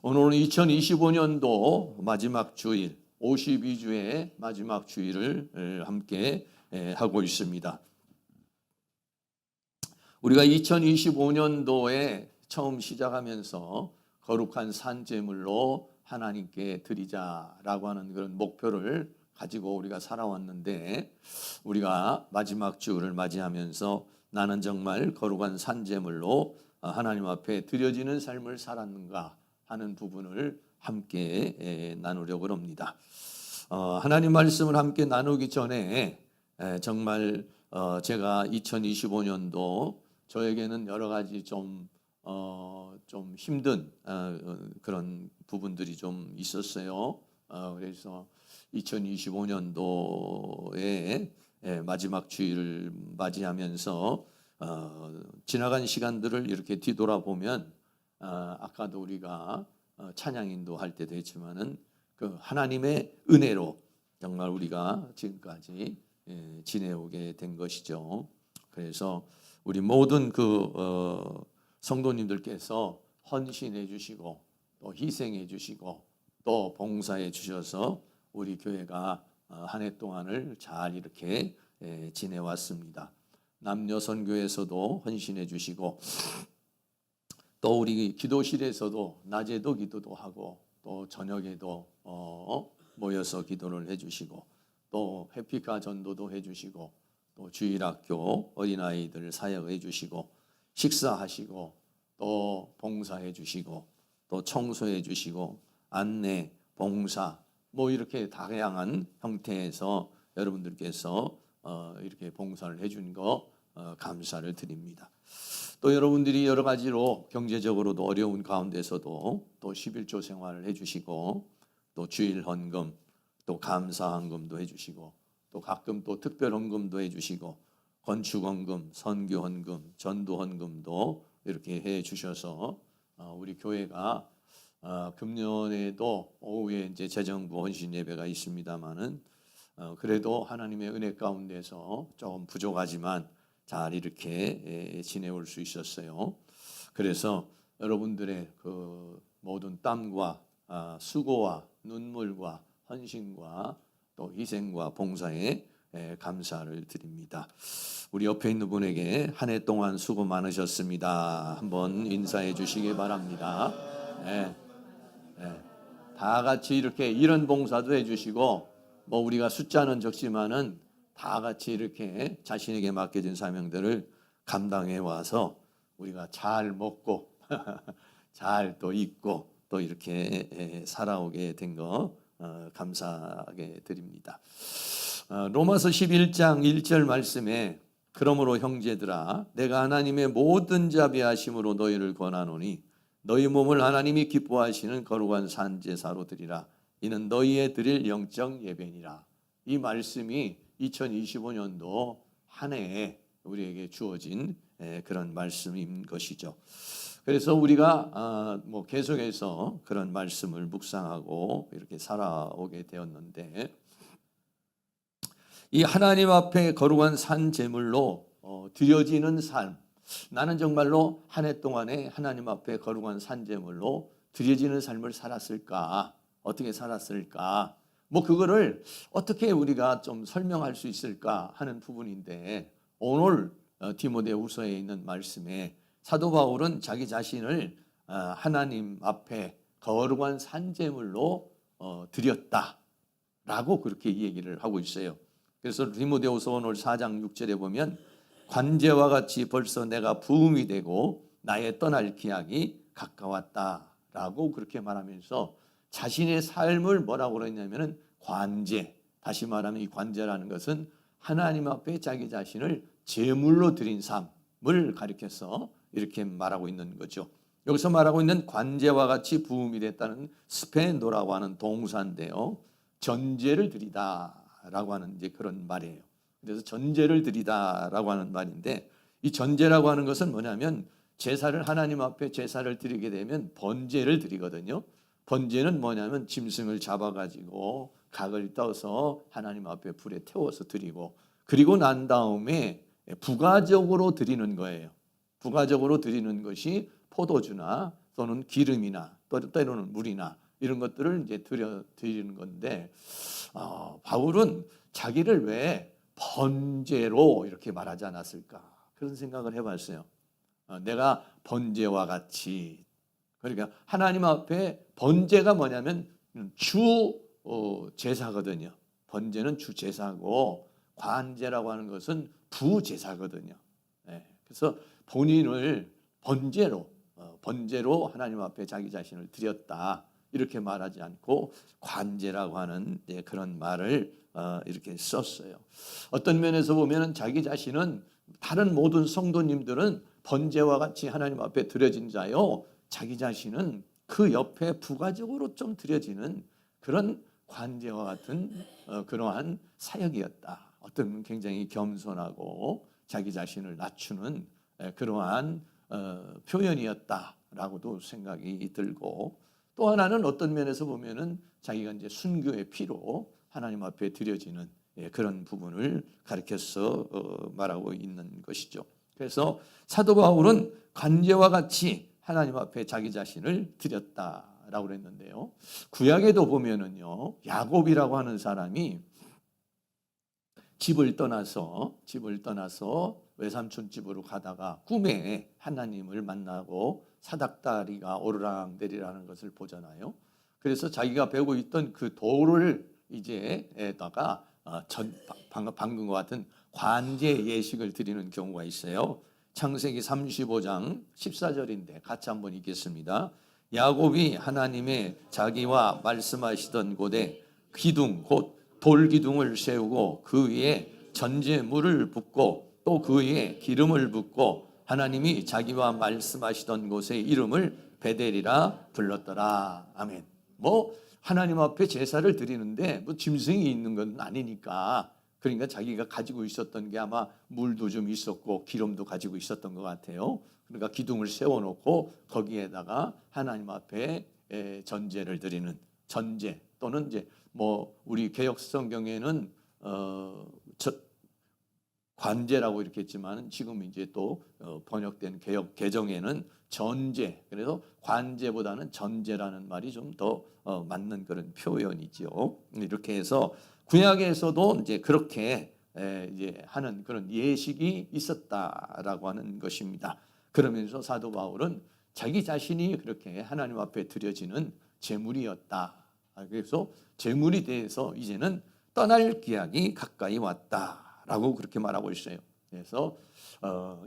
오늘은 2025년도 마지막 주일, 52주의 마지막 주일을 함께 하고 있습니다. 우리가 2025년도에 처음 시작하면서 거룩한 산제물로 하나님께 드리자라고 하는 그런 목표를 가지고 우리가 살아왔는데, 우리가 마지막 주를 맞이하면서 나는 정말 거룩한 산제물로 하나님 앞에 드려지는 삶을 살았는가 하는 부분을 함께 나누려고 합니다. 하나님 말씀을 함께 나누기 전에 정말 제가 2025년도 저에게는 여러 가지 좀 힘든 그런 부분들이 좀 있었어요. 그래서 2025년도에 마지막 주일을 맞이하면서 지나간 시간들을 이렇게 뒤돌아보면 아까도 우리가 찬양 인도할 때도 했지만은 그 하나님의 은혜로 정말 우리가 지금까지 지내오게 된 것이죠. 그래서 우리 모든 성도님들께서 헌신해 주시고 또 희생해 주시고 또 봉사해 주셔서 우리 교회가 한 해 동안을 잘 이렇게 지내왔습니다. 남녀 선교에서도 헌신해 주시고 또 우리 기도실에서도 낮에도 기도도 하고 또 저녁에도 모여서 기도를 해주시고 또 해피카 전도도 해주시고 또 주일학교 어린아이들 사역해 주시고 식사하시고 또 봉사해 주시고 또 청소해 주시고 안내, 봉사 이렇게 다양한 형태에서 여러분들께서 이렇게 봉사를 해준 거 감사를 드립니다. 또 여러분들이 여러 가지로 경제적으로도 어려운 가운데서도 또 11조 생활을 해주시고 또 주일 헌금 또 감사 헌금도 해주시고 또 가끔 또 특별 헌금도 해주시고 건축 헌금, 선교 헌금, 전도 헌금도 이렇게 해주셔서 우리 교회가 금년에도 오후에 이제 재정부 헌신 예배가 있습니다만은 그래도 하나님의 은혜 가운데서 조금 부족하지만 잘 이렇게 지내올 수 있었어요. 그래서 여러분들의 그 모든 땀과 수고와 눈물과 헌신과 또 희생과 봉사에 감사를 드립니다. 우리 옆에 있는 분에게 한 해 동안 수고 많으셨습니다. 한번 인사해 주시기 바랍니다. 다 같이 이렇게 이런 봉사도 해주시고 우리가 숫자는 적지만은 다 같이 이렇게 자신에게 맡겨진 사명들을 감당해 와서 우리가 잘 먹고 잘 또 입고 또 이렇게 살아오게 된 거 감사하게 드립니다. 로마서 11장 1절 말씀에 그러므로 형제들아 내가 하나님의 모든 자비하심으로 너희를 권하노니 너희 몸을 하나님이 기뻐하시는 거룩한 산제사로 드리라. 이는 너희의 드릴 영적 예배니라. 이 말씀이 2025년도 한 해에 우리에게 주어진 그런 말씀인 것이죠. 그래서 우리가 계속해서 그런 말씀을 묵상하고 이렇게 살아오게 되었는데, 이 하나님 앞에 거룩한 산 제물로 드려지는 삶, 나는 정말로 한 해 동안에 하나님 앞에 거룩한 산 제물로 드려지는 삶을 살았을까? 어떻게 살았을까? 그거를 어떻게 우리가 좀 설명할 수 있을까 하는 부분인데, 오늘 디모데후서에 있는 말씀에 사도 바울은 자기 자신을 하나님 앞에 거룩한 산제물로 드렸다라고 그렇게 얘기를 하고 있어요. 그래서 디모데후서 오늘 4장 6절에 보면 관제와 같이 벌써 내가 부음이 되고 나의 떠날 기약이 가까웠다라고 그렇게 말하면서 자신의 삶을 뭐라고 그러냐면은 관제, 다시 말하면 이 관제라는 것은 하나님 앞에 자기 자신을 제물로 드린 삶을 가리켜서 이렇게 말하고 있는 거죠. 여기서 말하고 있는 관제와 같이 부음이 됐다는 스페노라고 하는 동사인데요, 전제를 드리다라고 하는 이제 그런 말이에요. 그래서 전제를 드리다라고 하는 말인데, 이 전제라고 하는 것은 뭐냐면 제사를 하나님 앞에 제사를 드리게 되면 번제를 드리거든요. 번제는 뭐냐면 짐승을 잡아가지고 각을 떠서 하나님 앞에 불에 태워서 드리고, 그리고 난 다음에 부가적으로 드리는 거예요. 부가적으로 드리는 것이 포도주나 또는 기름이나 또 때로는 물이나 이런 것들을 이제 드리는 건데, 바울은 자기를 왜 번제로 이렇게 말하지 않았을까? 그런 생각을 해봤어요. 내가 번제와 같이, 그러니까 하나님 앞에 번제가 뭐냐면 주 제사거든요. 번제는 주 제사고 관제라고 하는 것은 부제사거든요. 그래서 본인을 번제로 하나님 앞에 자기 자신을 드렸다 이렇게 말하지 않고 관제라고 하는 그런 말을 이렇게 썼어요. 어떤 면에서 보면은 자기 자신은 다른 모든 성도님들은 번제와 같이 하나님 앞에 드려진 자요, 자기 자신은 그 옆에 부가적으로 좀 드려지는 그런 관제와 같은 그러한 사역이었다. 어떤 굉장히 겸손하고 자기 자신을 낮추는 그러한 표현이었다라고도 생각이 들고, 또 하나는 어떤 면에서 보면은 자기가 이제 순교의 피로 하나님 앞에 드려지는 그런 부분을 가리켜서 말하고 있는 것이죠. 그래서 사도 바울은 관제와 같이 하나님 앞에 자기 자신을 드렸다라고 그랬는데요. 구약에도 보면은요, 야곱이라고 하는 사람이 집을 떠나서 외삼촌 집으로 가다가 꿈에 하나님을 만나고 사닥다리가 오르락내리라는 것을 보잖아요. 그래서 자기가 배우고 있던 그 돌을 이제에다가 방금 과 같은 관제 예식을 드리는 경우가 있어요. 창세기 35장 14절인데 같이 한번 읽겠습니다. 야곱이 하나님의 자기와 말씀하시던 곳에 기둥 곧 돌기둥을 세우고 그 위에 전제물을 붓고 또 그 위에 기름을 붓고 하나님이 자기와 말씀하시던 곳의 이름을 베델이라 불렀더라. 아멘. 하나님 앞에 제사를 드리는데 짐승이 있는 건 아니니까, 그러니까 자기가 가지고 있었던 게 아마 물도 좀 있었고 기름도 가지고 있었던 것 같아요. 그러니까 기둥을 세워놓고 거기에다가 하나님 앞에 전제를 드리는 전제, 또는 이제 우리 개역 성경에는 관제라고 이렇게 했지만 지금 이제 또 번역된 개역 개정에는 전제, 그래서 관제보다는 전제라는 말이 좀 더 맞는 그런 표현이죠. 이렇게 해서 구약에서도 이제 그렇게 이제 하는 그런 예식이 있었다라고 하는 것입니다. 그러면서 사도 바울은 자기 자신이 그렇게 하나님 앞에 드려지는 제물이었다. 그래서 제물이 돼서 이제는 떠날 기약이 가까이 왔다라고 그렇게 말하고 있어요. 그래서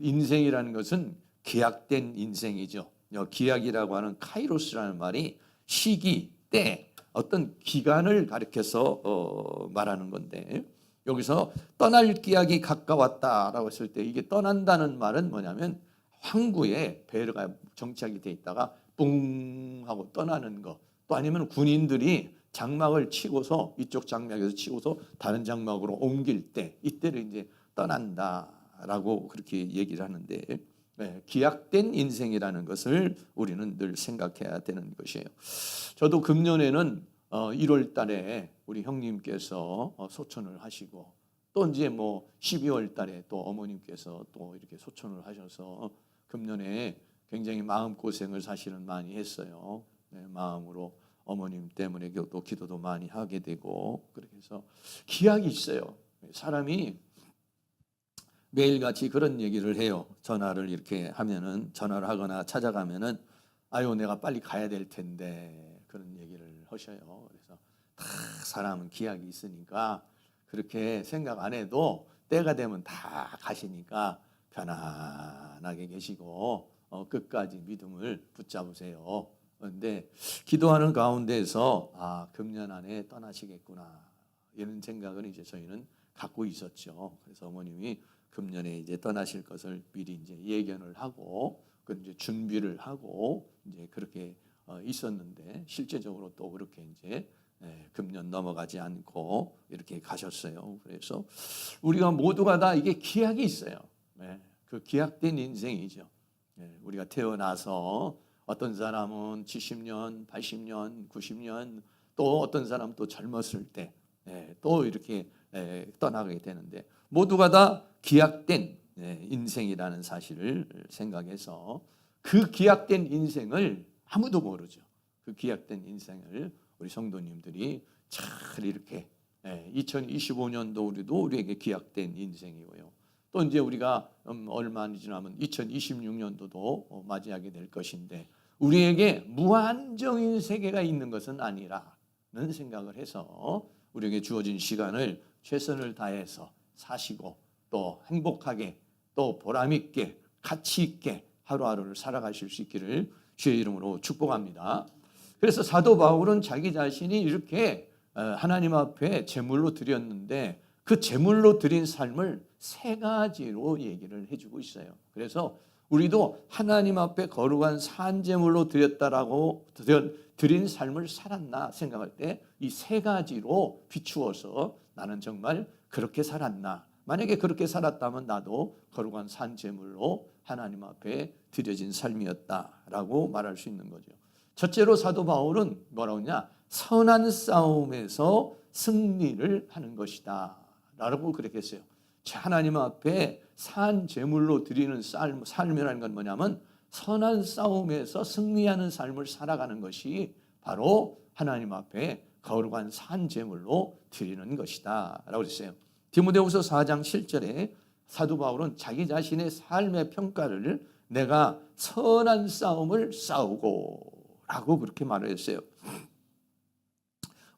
인생이라는 것은 기약된 인생이죠. 기약이라고 하는 카이로스라는 말이 시기, 때, 어떤 기간을 가리켜서 말하는 건데, 여기서 떠날 기약이 가까웠다라고 했을 때 이게 떠난다는 말은 뭐냐면 항구에 배가 정착이 돼 있다가 뿡 하고 떠나는 거, 또 아니면 군인들이 장막을 치고서 이쪽 장막에서 치고서 다른 장막으로 옮길 때 이때를 이제 떠난다라고 그렇게 얘기를 하는데, 기약된 인생이라는 것을 우리는 늘 생각해야 되는 것이에요. 저도 금년에는 1월 달에 우리 형님께서 소천을 하시고, 또 이제 12월 달에 또 어머님께서 또 이렇게 소천을 하셔서 금년에 굉장히 마음고생을 사실은 많이 했어요. 마음으로 어머님 때문에 또 기도도 많이 하게 되고, 그렇게 해서 기약이 있어요. 사람이 매일같이 그런 얘기를 해요. 전화를 이렇게 하면은, 전화를 하거나 찾아가면은 아유 내가 빨리 가야 될 텐데, 그런 얘기를 하셔요. 그래서 다 사람은 기약이 있으니까 그렇게 생각 안 해도 때가 되면 다 가시니까 편안하게 계시고 끝까지 믿음을 붙잡으세요. 그런데 기도하는 가운데서 금년 안에 떠나시겠구나 이런 생각을 이제 저희는 갖고 있었죠. 그래서 어머님이 금년에 이제 떠나실 것을 미리 이제 예견을 하고 그 이제 준비를 하고 이제 그렇게 있었는데, 실제적으로 또 그렇게 이제 금년 넘어가지 않고 이렇게 가셨어요. 그래서 우리가 모두가 다 이게 기약이 있어요. 그 기약된 인생이죠. 우리가 태어나서 어떤 사람은 70년, 80년, 90년, 또 어떤 사람은 또 젊었을 때 또 이렇게 떠나게 되는데, 모두가 다 기약된 인생이라는 사실을 생각해서 그 기약된 인생을 아무도 모르죠. 그 기약된 인생을 우리 성도님들이 잘 이렇게 2025년도 우리에게 기약된 인생이고요. 또 이제 우리가 얼마 안 지나면 2026년도도 맞이하게 될 것인데 우리에게 무한정인 세계가 있는 것은 아니라는 생각을 해서 우리에게 주어진 시간을 최선을 다해서 사시고 또 행복하게 또 보람 있게 가치 있게 하루하루를 살아가실 수 있기를 주의 이름으로 축복합니다. 그래서 사도 바울은 자기 자신이 이렇게 하나님 앞에 제물로 드렸는데 그 제물로 드린 삶을 세 가지로 얘기를 해주고 있어요. 그래서 우리도 하나님 앞에 거룩한 산제물로 드린 삶을 살았나 생각할 때 이 세 가지로 비추어서 나는 정말 그렇게 살았나, 만약에 그렇게 살았다면 나도 거룩한 산제물로 하나님 앞에 드려진 삶이었다라고 말할 수 있는 거죠. 첫째로 사도 바울은 뭐라고 하냐, 선한 싸움에서 승리를 하는 것이다 라고 그렇게 했어요. 하나님 앞에 산 제물로 드리는 삶이라는 건 뭐냐면 선한 싸움에서 승리하는 삶을 살아가는 것이 바로 하나님 앞에 거룩한 산 제물로 드리는 것이다 라고 했어요. 디모데후서 4장 7절에 사도 바울은 자기 자신의 삶의 평가를 내가 선한 싸움을 싸우고 라고 그렇게 말을 했어요.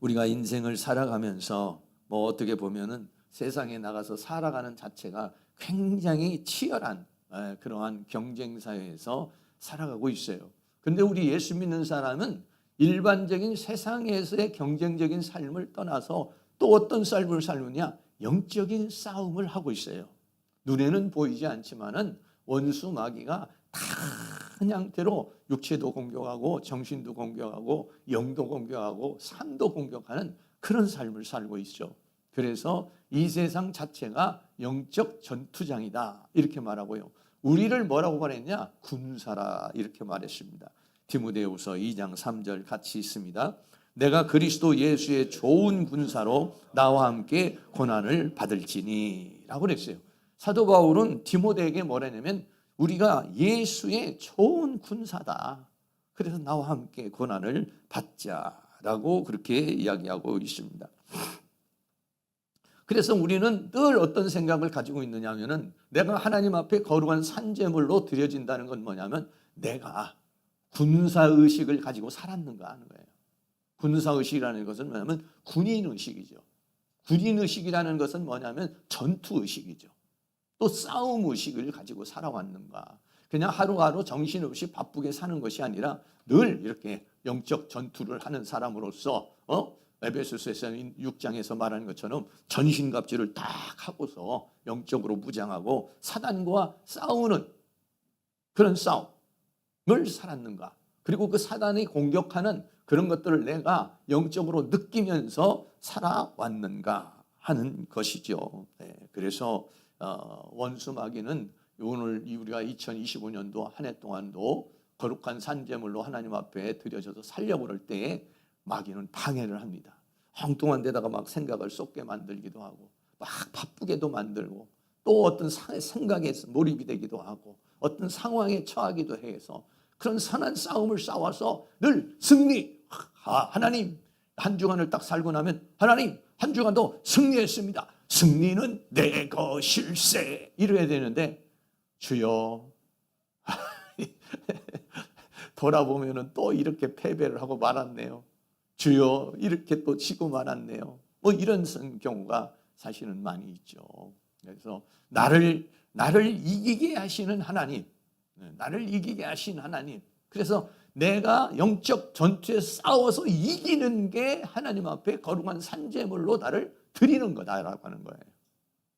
우리가 인생을 살아가면서 어떻게 보면은 세상에 나가서 살아가는 자체가 굉장히 치열한 그러한 경쟁 사회에서 살아가고 있어요. 그런데 우리 예수 믿는 사람은 일반적인 세상에서의 경쟁적인 삶을 떠나서 또 어떤 삶을 살느냐, 영적인 싸움을 하고 있어요. 눈에는 보이지 않지만은 원수 마귀가 다 그냥대로 육체도 공격하고 정신도 공격하고 영도 공격하고 삶도 공격하는 그런 삶을 살고 있죠. 그래서 이 세상 자체가 영적 전투장이다 이렇게 말하고요. 우리를 뭐라고 말했냐? 군사라 이렇게 말했습니다. 디모데후서 2장 3절 같이 있습니다. 내가 그리스도 예수의 좋은 군사로 나와 함께 고난을 받을지니 라고 그랬어요. 사도 바울은 디모데에게 뭐라냐면 우리가 예수의 좋은 군사다. 그래서 나와 함께 고난을 받자라고 그렇게 이야기하고 있습니다. 그래서 우리는 늘 어떤 생각을 가지고 있느냐 하면은 내가 하나님 앞에 거룩한 산제물로 드려진다는 건 뭐냐면 내가 군사의식을 가지고 살았는가 하는 거예요. 군사의식이라는 것은 뭐냐면 군인의식이죠. 군인의식이라는 것은 뭐냐면 전투의식이죠. 또 싸움의식을 가지고 살아왔는가. 그냥 하루하루 정신없이 바쁘게 사는 것이 아니라 늘 이렇게 영적 전투를 하는 사람으로서 에베소서 6장에서 말하는 것처럼 전신갑주를 딱 하고서 영적으로 무장하고 사단과 싸우는 그런 싸움을 살았는가. 그리고 그 사단이 공격하는 그런 것들을 내가 영적으로 느끼면서 살아왔는가 하는 것이죠. 그래서 원수 마귀는 오늘 우리가 2025년도 한 해 동안도 거룩한 산제물로 하나님 앞에 드려져서 살려고 할 때에 마귀는 방해를 합니다. 엉뚱한 데다가 막 생각을 쏟게 만들기도 하고 막 바쁘게도 만들고 또 어떤 생각에 몰입이 되기도 하고 어떤 상황에 처하기도 해서 그런 선한 싸움을 싸워서 늘 승리. 하나님 한 주간을 딱 살고 나면 하나님 한 주간도 승리했습니다. 승리는 내 것일세 이래야 되는데 주여 돌아보면은 또 이렇게 패배를 하고 말았네요. 주여 이렇게 또 지고 말았네요. 이런 경우가 사실은 많이 있죠. 그래서 나를 이기게 하시는 하나님, 나를 이기게 하신 하나님. 그래서 내가 영적 전투에 싸워서 이기는 게 하나님 앞에 거룩한 산제물로 나를 드리는 거다라고 하는 거예요.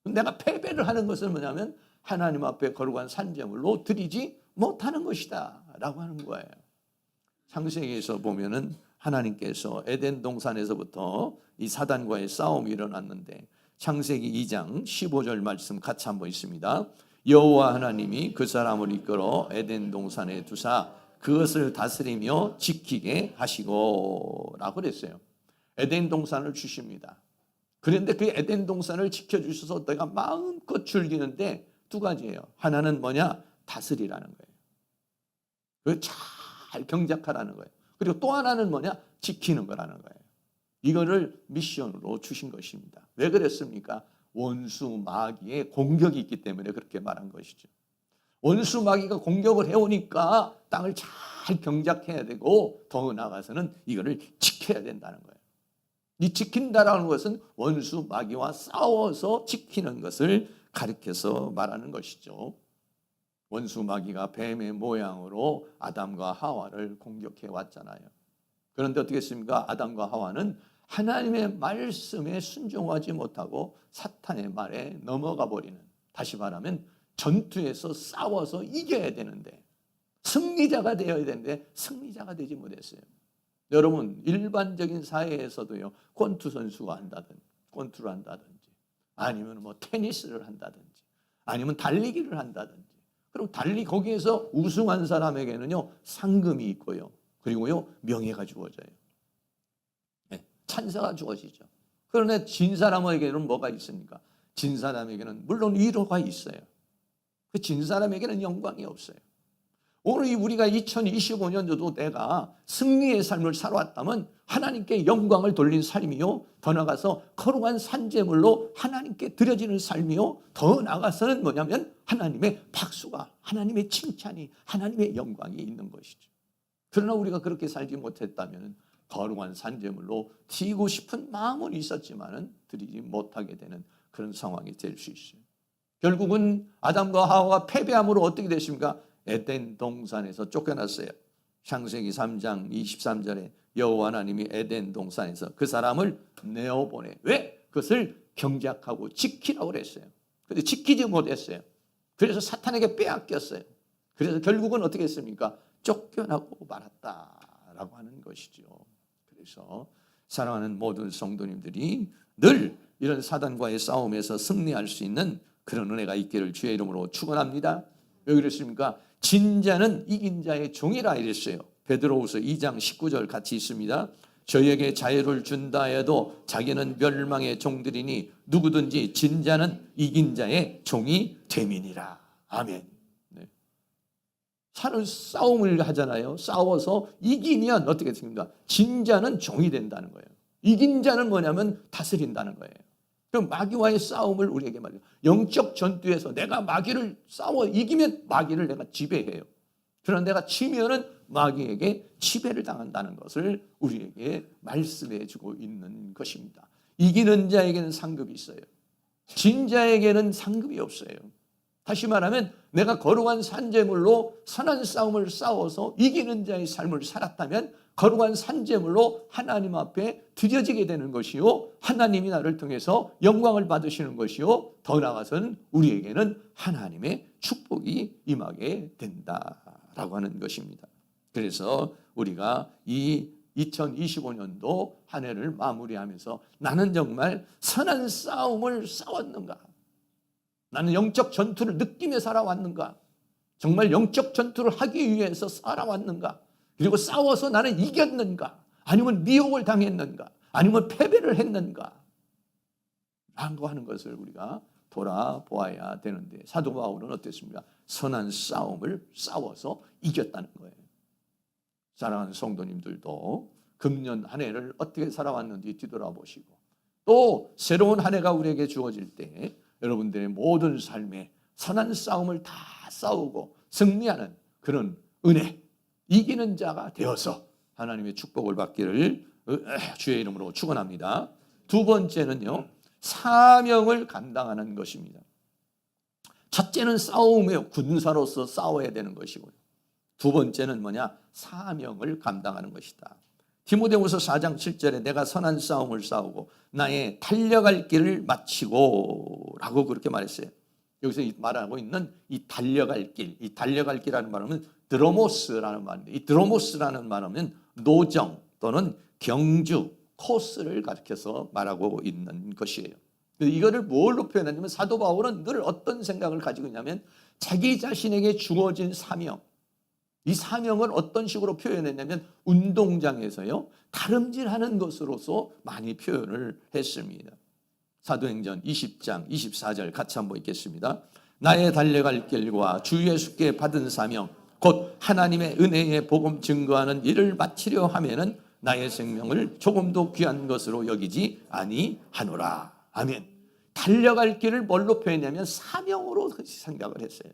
내가 패배를 하는 것은 뭐냐면 하나님 앞에 거룩한 산제물로 드리지 못하는 것이다 라고 하는 거예요. 창세기에서 보면은 하나님께서 에덴 동산에서부터 이 사단과의 싸움이 일어났는데 창세기 2장 15절 말씀 같이 한번 있습니다. 여호와 하나님이 그 사람을 이끌어 에덴 동산에 두사 그것을 다스리며 지키게 하시고 라고 그랬어요. 에덴 동산을 주십니다. 그런데 그 에덴 동산을 지켜주셔서 내가 마음껏 즐기는데 두 가지예요. 하나는 뭐냐? 다스리라는 거예요. 잘 경작하라는 거예요. 그리고 또 하나는 뭐냐? 지키는 거라는 거예요. 이거를 미션으로 주신 것입니다. 왜 그랬습니까? 원수 마귀의 공격이 있기 때문에 그렇게 말한 것이죠. 원수 마귀가 공격을 해오니까 땅을 잘 경작해야 되고 더 나아가서는 이거를 지켜야 된다는 거예요. 이 지킨다라는 것은 원수 마귀와 싸워서 지키는 것을 가리켜서 말하는 것이죠. 원수 마귀가 뱀의 모양으로 아담과 하와를 공격해 왔잖아요. 그런데 어떻게 했습니까? 아담과 하와는 하나님의 말씀에 순종하지 못하고 사탄의 말에 넘어가 버리는, 다시 말하면 전투에서 싸워서 이겨야 되는데, 승리자가 되어야 되는데 승리자가 되지 못했어요. 여러분, 일반적인 사회에서도요, 권투 선수가 권투를 한다든지, 아니면 뭐 테니스를 한다든지, 아니면 달리기를 한다든지, 그럼 거기에서 우승한 사람에게는요, 상금이 있고요, 그리고요, 명예가 주어져요. 네, 찬사가 주어지죠. 그런데 진 사람에게는 뭐가 있습니까? 진 사람에게는 물론 위로가 있어요. 그 진 사람에게는 영광이 없어요. 오늘 우리가 2025년도도 내가 승리의 삶을 살아왔다면 하나님께 영광을 돌린 삶이요, 더 나아가서 거룩한 산제물로 하나님께 드려지는 삶이요, 더 나아가서는 뭐냐면 하나님의 박수가, 하나님의 칭찬이, 하나님의 영광이 있는 것이죠. 그러나 우리가 그렇게 살지 못했다면 거룩한 산제물로 드리고 싶은 마음은 있었지만은 드리지 못하게 되는 그런 상황이 될 수 있어요. 결국은 아담과 하와가 패배함으로 어떻게 됐습니까? 에덴 동산에서 쫓겨났어요. 창세기 3장 23절에 여호와 하나님이 에덴 동산에서 그 사람을 내어보내. 왜? 그것을 경작하고 지키라고 그랬어요. 그런데 지키지 못했어요. 그래서 사탄에게 빼앗겼어요. 그래서 결국은 어떻게 했습니까? 쫓겨나고 말았다라고 하는 것이죠. 그래서 사랑하는 모든 성도님들이 늘 이런 사단과의 싸움에서 승리할 수 있는 그런 은혜가 있기를 주의 이름으로 축원합니다. 왜 그랬습니까? 진자는 이긴 자의 종이라 이랬어요. 베드로후서 2장 19절 같이 있습니다. 저희에게 자유를 준다 해도 자기는 멸망의 종들이니 누구든지 진자는 이긴 자의 종이 됨이니라. 아멘. 네. 싸움을 하잖아요. 싸워서 이기면 어떻게 됩니까? 진자는 종이 된다는 거예요. 이긴 자는 뭐냐면 다스린다는 거예요. 그럼 마귀와의 싸움을 우리에게 말해요. 영적 전투에서 내가 마귀를 싸워 이기면 마귀를 내가 지배해요. 그러나 내가 지면은 마귀에게 지배를 당한다는 것을 우리에게 말씀해 주고 있는 것입니다. 이기는 자에게는 상급이 있어요. 진 자에게는 상급이 없어요. 다시 말하면 내가 거룩한 산제물로 선한 싸움을 싸워서 이기는 자의 삶을 살았다면 거룩한 산제물로 하나님 앞에 드려지게 되는 것이요, 하나님이 나를 통해서 영광을 받으시는 것이요, 더 나아가서는 우리에게는 하나님의 축복이 임하게 된다라고 하는 것입니다. 그래서 우리가 이 2025년도 한 해를 마무리하면서 나는 정말 선한 싸움을 싸웠는가? 나는 영적 전투를 느끼며 살아왔는가? 정말 영적 전투를 하기 위해서 살아왔는가? 그리고 싸워서 나는 이겼는가? 아니면 미혹을 당했는가? 아니면 패배를 했는가? 라고 하는 것을 우리가 돌아보아야 되는데, 사도 바울은 어땠습니까? 선한 싸움을 싸워서 이겼다는 거예요. 사랑하는 성도님들도 금년 한 해를 어떻게 살아왔는지 뒤돌아보시고, 또 새로운 한 해가 우리에게 주어질 때 여러분들의 모든 삶에 선한 싸움을 다 싸우고 승리하는 그런 은혜, 이기는 자가 되어서 하나님의 축복을 받기를 주의 이름으로 축원합니다. 두 번째는요, 사명을 감당하는 것입니다. 첫째는 싸움이에요. 군사로서 싸워야 되는 것이고요. 두 번째는 뭐냐? 사명을 감당하는 것이다. 디모데후서 4장 7절에 내가 선한 싸움을 싸우고 나의 달려갈 길을 마치고 라고 그렇게 말했어요. 여기서 말하고 있는 이 달려갈 길, 이 달려갈 길이라는 말은 드로모스라는 말인데, 이 드로모스라는 말은 노정 또는 경주, 코스를 가리켜서 말하고 있는 것이에요. 이거를 뭘로 표현하냐면 사도 바울은 늘 어떤 생각을 가지고 있냐면 자기 자신에게 주어진 사명, 이 사명을 어떤 식으로 표현했냐면 운동장에서요, 다름질하는 것으로서 많이 표현을 했습니다. 사도행전 20장 24절 같이 한번 읽겠습니다. 나의 달려갈 길과 주 예수께 받은 사명 곧 하나님의 은혜의 복음 증거하는 일을 마치려 하면은 나의 생명을 조금도 귀한 것으로 여기지 아니하노라. 아멘. 달려갈 길을 뭘로 표현하냐면 사명으로 생각을 했어요.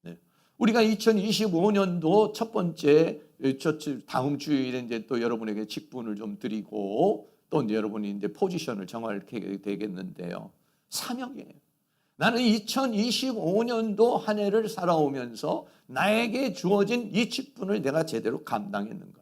네. 우리가 2025년도 첫 번째 다음 주일에 이제 또 여러분에게 직분을 좀 드리고 또 이제 여러분이 이제 포지션을 정하게 되겠는데요. 사명이에요. 나는 2025년도 한 해를 살아오면서 나에게 주어진 이 직분을 내가 제대로 감당했는가?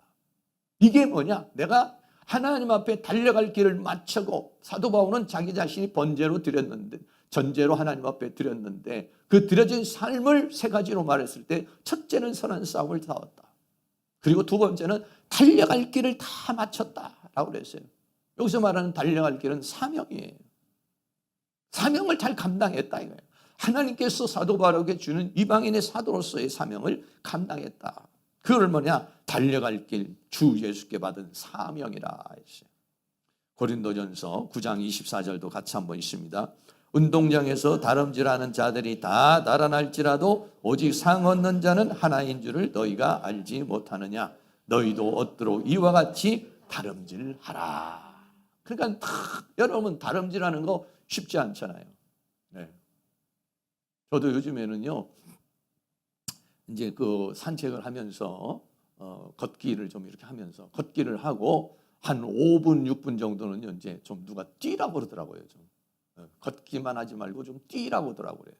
이게 뭐냐? 내가 하나님 앞에 달려갈 길을 마치고, 사도 바울은 자기 자신이 번제로 드렸는데, 전제로 하나님 앞에 드렸는데, 그 드려진 삶을 세 가지로 말했을 때, 첫째는 선한 싸움을 싸웠다. 그리고 두 번째는 달려갈 길을 다 마쳤다라고 그랬어요. 여기서 말하는 달려갈 길은 사명이에요. 사명을 잘 감당했다 이거예요. 하나님께서 사도 바울에게 주는 이방인의 사도로서의 사명을 감당했다. 그걸 뭐냐? 달려갈 길, 주 예수께 받은 사명이라 했어요. 고린도전서 9장 24절도 같이 한번 있습니다. 운동장에서 다름질하는 자들이 다 달아날지라도 오직 상 얻는 자는 하나인 줄을 너희가 알지 못하느냐? 너희도 얻도록 이와 같이 다름질하라. 그러니까 여러분 다름질하는 거 쉽지 않잖아요. 네. 저도 요즘에는요, 이제 그 산책을 하면서 걷기를 좀 이렇게 하면서 걷기를 하고 한 5분, 6분 정도는 이제 좀 누가 뛰라고 그러더라고요. 좀 걷기만 하지 말고 좀 뛰라고 하더라고요.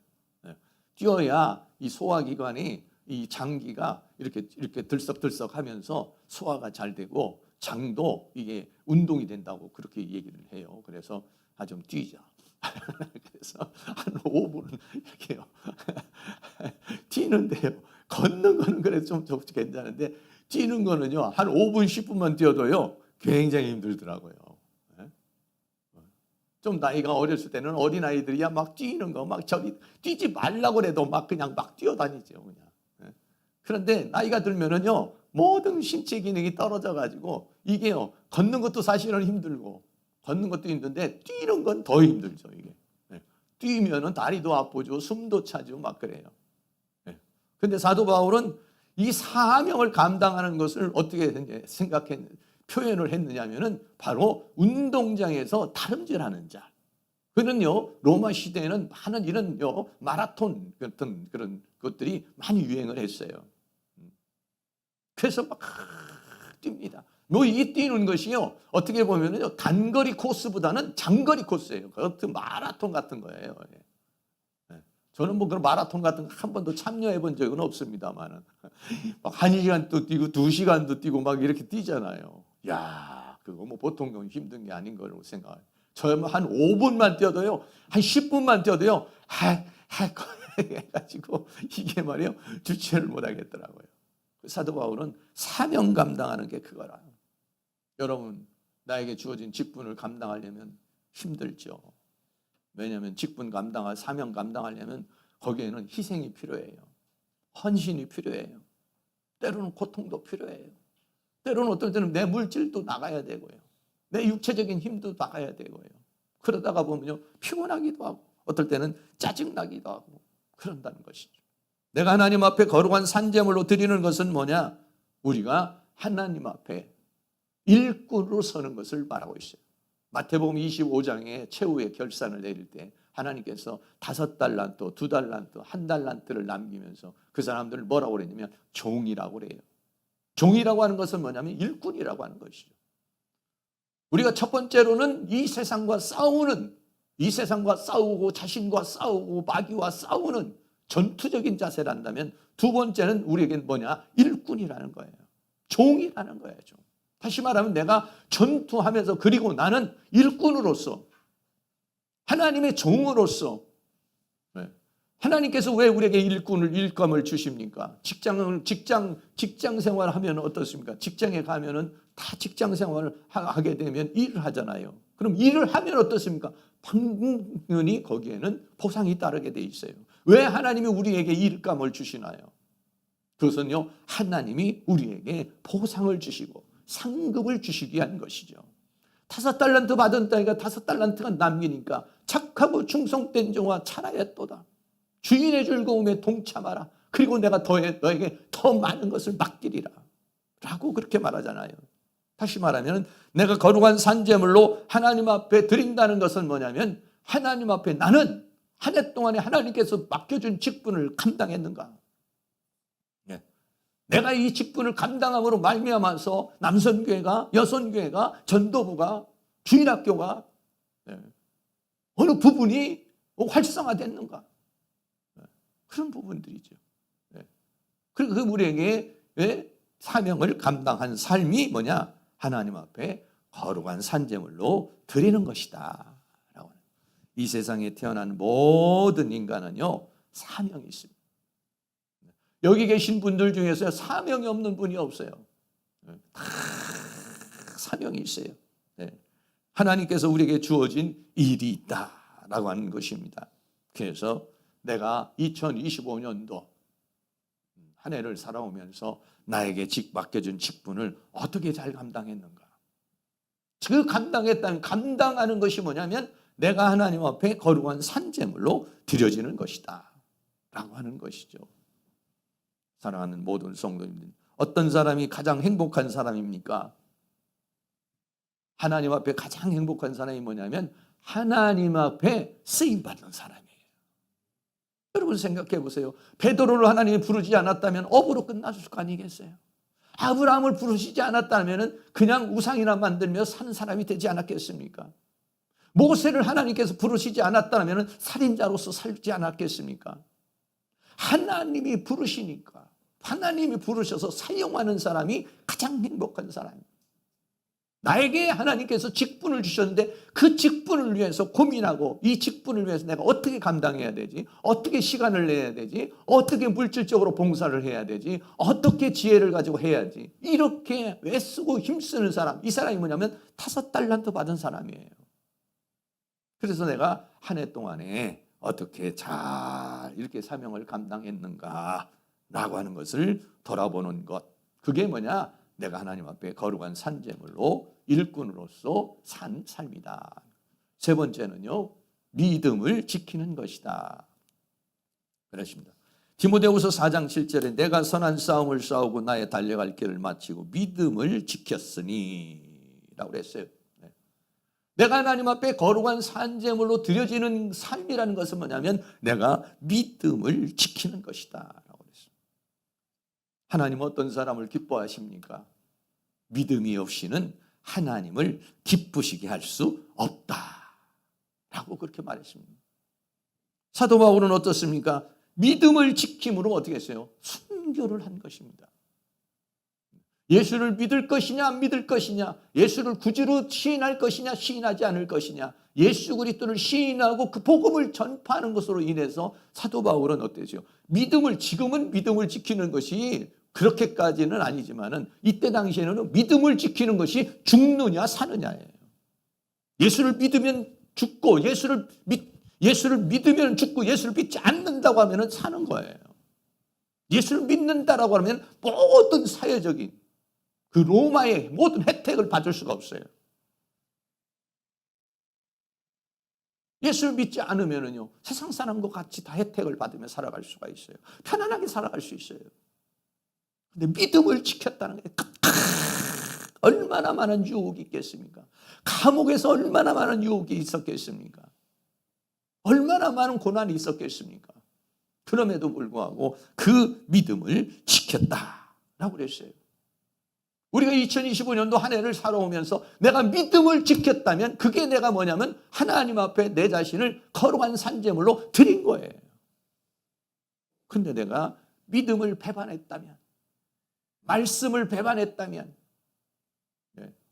네. 뛰어야 이 소화기관이 이 장기가 이렇게 들썩들썩하면서 소화가 잘 되고 장도 이게 운동이 된다고 그렇게 얘기를 해요. 그래서 좀 뛰자. 그래서 한 5분 이렇게요. 뛰는데요. 걷는 거는 그래도 좀 괜찮은데 뛰는 거는요. 한 5분, 10분만 뛰어도요. 굉장히 힘들더라고요. 좀 나이가 어렸을 때는 어린아이들이야 막 뛰는 거 막 저리 뛰지 말라고 그래도 막 그냥 막 뛰어다니죠. 그냥. 그런데 나이가 들면은요. 모든 신체 기능이 떨어져 가지고 이게요. 걷는 것도 사실은 힘들고 걷는 것도 힘든데 뛰는 건 더 힘들죠, 이게. 뛰면은 다리도 아프죠, 숨도 차죠, 막 그래요. 근데 사도 바울은 이 사명을 감당하는 것을 어떻게 표현을 했느냐면은 바로 운동장에서 다름질하는 자. 그는요, 로마 시대에는 많은 이런 마라톤 같은 그런 것들이 많이 유행을 했어요. 그래서 막 뜁니다. 이 뛰는 것이요, 어떻게 보면요, 단거리 코스보다는 장거리 코스예요. 그것도 마라톤 같은 거예요. 저는 뭐 그런 마라톤 같은 거 한 번도 참여해 본 적은 없습니다만은 막 1시간도 뛰고 2시간도 뛰고 막 이렇게 뛰잖아요. 야, 그거 뭐 보통 힘든 게 아닌 걸로 생각해요. 저는 한 5분만 뛰어도요, 한 10분만 뛰어도요, 해가지고 이게 말이에요, 주체를 못 하겠더라고요. 사도 바울은 사명 감당하는 게 그거라. 여러분, 나에게 주어진 직분을 감당하려면 힘들죠. 왜냐하면 사명 감당하려면 거기에는 희생이 필요해요. 헌신이 필요해요. 때로는 고통도 필요해요. 때로는 어떨 때는 내 물질도 나가야 되고요. 내 육체적인 힘도 나가야 되고요. 그러다가 보면요, 피곤하기도 하고 어떨 때는 짜증나기도 하고 그런다는 것이죠. 내가 하나님 앞에 거룩한 산제물로 드리는 것은 뭐냐? 우리가 하나님 앞에 일꾼으로 서는 것을 말하고 있어요. 마태복음 25장에 최후의 결산을 내릴 때 하나님께서 5달란트, 2달란트, 1달란트를 남기면서 그 사람들을 뭐라고 그랬냐면 종이라고 그래요. 종이라고 하는 것은 뭐냐면 일꾼이라고 하는 것이죠. 우리가 첫 번째로는 이 세상과 싸우고 자신과 싸우고 마귀와 싸우는 전투적인 자세를 한다면 두 번째는 우리에겐 뭐냐? 일꾼이라는 거예요. 종이라는 거예요. 종. 다시 말하면 내가 전투하면서 그리고 나는 일꾼으로서 하나님의 종으로서 하나님께서 왜 우리에게 일감을 주십니까? 직장 생활을 하면 어떻습니까? 직장에 가면은 다 직장 생활을 하게 되면 일을 하잖아요. 그럼 일을 하면 어떻습니까? 당연히 거기에는 보상이 따르게 돼 있어요. 왜 하나님이 우리에게 일감을 주시나요? 그것은요, 하나님이 우리에게 보상을 주시고 상급을 주시기 위한 것이죠. 5달란트 받은 자가 5달란트가 남기니까 착하고 충성된 종아 잘하였도다. 주인의 즐거움에 동참하라. 그리고 내가 너에게 더 많은 것을 맡기리라 라고 그렇게 말하잖아요. 다시 말하면 내가 거룩한 산제물로 하나님 앞에 드린다는 것은 뭐냐면 하나님 앞에 나는 한 해 동안에 하나님께서 맡겨준 직분을 감당했는가. 내가 이 직분을 감당함으로 말미암아서 남선교회가, 여선교회가, 전도부가, 주일학교가 어느 부분이 활성화됐는가. 그런 부분들이죠. 그리고 그 우리에게 사명을 감당한 삶이 뭐냐? 하나님 앞에 거룩한 산제물로 드리는 것이다. 이 세상에 태어난 모든 인간은요, 사명이 있습니다. 여기 계신 분들 중에서 사명이 없는 분이 없어요. 다 사명이 있어요. 하나님께서 우리에게 주어진 일이 있다라고 하는 것입니다. 그래서 내가 2025년도 한 해를 살아오면서 나에게 맡겨준 직분을 어떻게 잘 감당했는가. 그 감당하는 것이 뭐냐면 내가 하나님 앞에 거룩한 산제물로 드려지는 것이다 라고 하는 것이죠. 사랑하는 모든 성도님들, 어떤 사람이 가장 행복한 사람입니까? 하나님 앞에 가장 행복한 사람이 뭐냐면 하나님 앞에 쓰임받는 사람이에요. 여러분 생각해 보세요. 베드로를 하나님이 부르지 않았다면 업으로 끝났을 거 아니겠어요? 아브라함을 부르시지 않았다면 그냥 우상이나 만들며 사는 사람이 되지 않았겠습니까? 모세를 하나님께서 부르시지 않았다면 살인자로서 살지 않았겠습니까? 하나님이 부르시니까, 하나님이 부르셔서 사용하는 사람이 가장 행복한 사람입니다. 나에게 하나님께서 직분을 주셨는데 그 직분을 위해서 고민하고 이 직분을 위해서 내가 어떻게 감당해야 되지? 어떻게 시간을 내야 되지? 어떻게 물질적으로 봉사를 해야 되지? 어떻게 지혜를 가지고 해야지? 이렇게 애쓰고 힘쓰는 사람, 이 사람이 뭐냐면 5달란트 받은 사람이에요. 그래서 내가 한 해 동안에 어떻게 잘 이렇게 사명을 감당했는가 라고 하는 것을 돌아보는 것. 그게 뭐냐? 내가 하나님 앞에 거룩한 산제물로 일꾼으로서 산 삶이다. 세 번째는요, 믿음을 지키는 것이다. 그렇습니다. 디모데후서 4장 7절에 내가 선한 싸움을 싸우고 나의 달려갈 길을 마치고 믿음을 지켰으니 라고 그랬어요. 내가 하나님 앞에 거룩한 산제물로 드려지는 삶이라는 것은 뭐냐면 내가 믿음을 지키는 것이다 라고 그랬습니다. 하나님은 어떤 사람을 기뻐하십니까? 믿음이 없이는 하나님을 기쁘시게 할 수 없다 라고 그렇게 말했습니다. 사도 바울은 어떻습니까? 믿음을 지킴으로 어떻게 했어요? 순교를 한 것입니다. 예수를 믿을 것이냐 안 믿을 것이냐, 예수를 구주로 시인할 것이냐 시인하지 않을 것이냐, 예수 그리스도를 시인하고 그 복음을 전파하는 것으로 인해서 사도 바울은 어때죠? 지금은 믿음을 지키는 것이 그렇게까지는 아니지만은 이때 당시에는 믿음을 지키는 것이 죽느냐 사느냐예요. 예수를 믿으면 죽고 예수를 믿으면 죽고 예수를 믿지 않는다고 하면은 사는 거예요. 예수를 믿는다라고 하면 모든 사회적인 그 로마의 모든 혜택을 받을 수가 없어요. 예수를 믿지 않으면은요, 세상 사람과 같이 다 혜택을 받으며 살아갈 수가 있어요. 편안하게 살아갈 수 있어요. 근데 믿음을 지켰다는 게 얼마나 많은 유혹이 있겠습니까? 감옥에서 얼마나 많은 유혹이 있었겠습니까? 얼마나 많은 고난이 있었겠습니까? 그럼에도 불구하고 그 믿음을 지켰다라고 그랬어요. 우리가 2025년도 한 해를 살아오면서 내가 믿음을 지켰다면 그게 내가 뭐냐면 하나님 앞에 내 자신을 거룩한 산제물로 드린 거예요. 근데 내가 믿음을 배반했다면, 말씀을 배반했다면,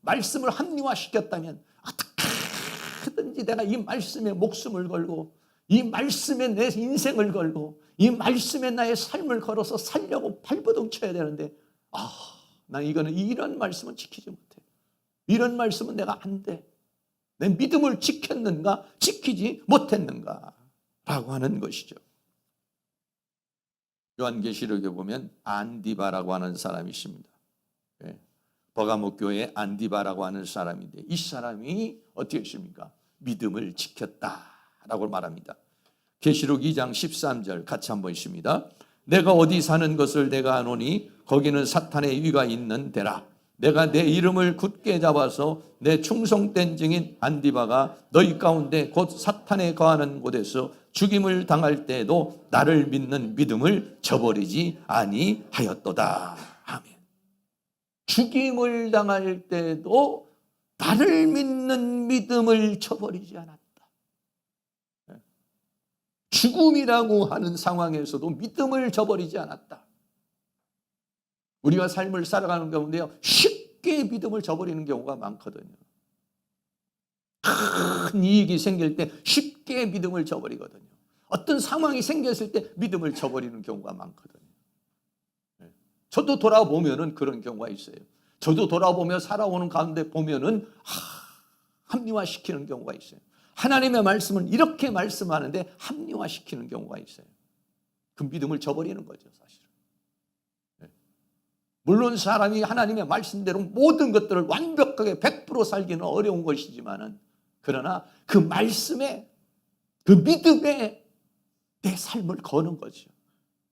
말씀을 합리화시켰다면 어떻게든지 내가 이 말씀에 목숨을 걸고 이 말씀에 내 인생을 걸고 이 말씀에 나의 삶을 걸어서 살려고 발버둥 쳐야 되는데 난 이런 말씀은 지키지 못해. 이런 말씀은 내가 안 돼. 내 믿음을 지켰는가 지키지 못했는가 라고 하는 것이죠. 요한계시록에 보면 안디바라고 하는 사람이 있습니다. 버가모 교회에 안디바라고 하는 사람인데 이 사람이 어떻게 했습니까? 믿음을 지켰다라고 말합니다. 계시록 2장 13절 같이 한번 있습니다. 내가 어디 사는 것을 내가 아노니 거기는 사탄의 위가 있는 데라. 내가 내 이름을 굳게 잡아서 내 충성된 증인 안디바가 너희 가운데 곧 사탄에 거하는 곳에서 죽임을 당할 때에도 나를 믿는 믿음을 저버리지 아니하였도다. 아멘. 죽임을 당할 때도 나를 믿는 믿음을 저버리지 않았다. 죽음이라고 하는 상황에서도 믿음을 저버리지 않았다. 우리가 삶을 살아가는 가운데요, 쉽게 믿음을 저버리는 경우가 많거든요. 큰 이익이 생길 때 쉽게 믿음을 저버리거든요. 어떤 상황이 생겼을 때 믿음을 저버리는 경우가 많거든요. 저도 돌아보면은 그런 경우가 있어요. 저도 돌아보며 살아오는 가운데 보면은 합리화시키는 경우가 있어요. 하나님의 말씀은 이렇게 말씀하는데 합리화시키는 경우가 있어요. 그 믿음을 저버리는 거죠, 사실은. 물론 사람이 하나님의 말씀대로 모든 것들을 완벽하게 100% 살기는 어려운 것이지만은, 그러나 그 말씀에, 그 믿음에 내 삶을 거는 거죠.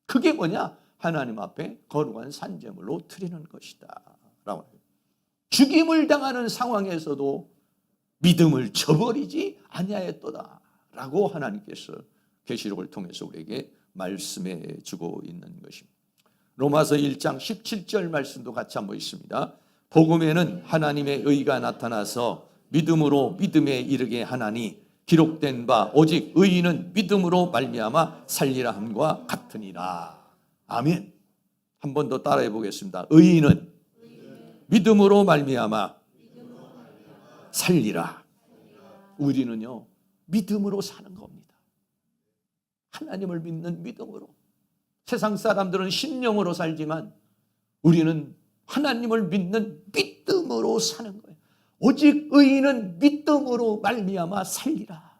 그게 뭐냐? 하나님 앞에 거룩한 산제물로 드리는 것이다 라고 해요. 죽임을 당하는 상황에서도 믿음을 저버리지 아니하였도다 라고 하나님께서 계시록을 통해서 우리에게 말씀해 주고 있는 것입니다. 로마서 1장 17절 말씀도 같이 한번 있습니다. 복음에는 하나님의 의가 나타나서 믿음으로 믿음에 이르게 하나니 기록된 바 오직 의인은 믿음으로 말미암아 살리라 함과 같으니라. 아멘. 한 번 더 따라해 보겠습니다. 의인은 믿음으로 말미암아 살리라. 우리는요, 믿음으로 사는 겁니다. 하나님을 믿는 믿음으로. 세상 사람들은 심령으로 살지만 우리는 하나님을 믿는 믿음으로 사는 거예요. 오직 의인은 믿음으로 말미암아 살리라.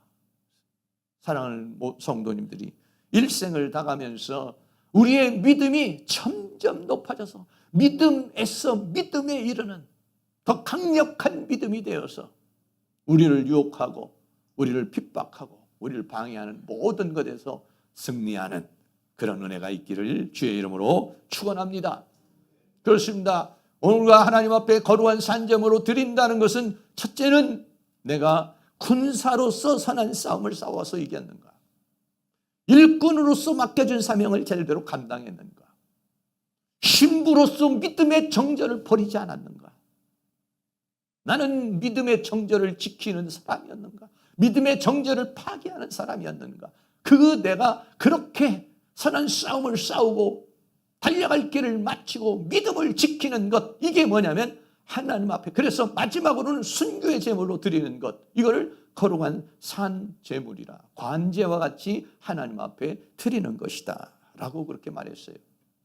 사랑하는 성도님들이 일생을 다가면서 우리의 믿음이 점점 높아져서 믿음에서 믿음에 이르는 더 강력한 믿음이 되어서 우리를 유혹하고 우리를 핍박하고 우리를 방해하는 모든 것에서 승리하는 그런 은혜가 있기를 주의 이름으로 축원합니다. 그렇습니다. 오늘과 하나님 앞에 거룩한 산제물로 드린다는 것은, 첫째는 내가 군사로서 선한 싸움을 싸워서 이겼는가, 일꾼으로서 맡겨준 사명을 제대로 감당했는가, 신부로서 믿음의 정절을 버리지 않았는가, 나는 믿음의 정절을 지키는 사람이었는가, 믿음의 정절을 파괴하는 사람이었는가. 내가 그렇게 선한 싸움을 싸우고 달려갈 길을 마치고 믿음을 지키는 것, 이게 뭐냐면 하나님 앞에, 그래서 마지막으로는 순교의 제물로 드리는 것, 이거를 거룩한 산 제물이라, 관제와 같이 하나님 앞에 드리는 것이다 라고 그렇게 말했어요.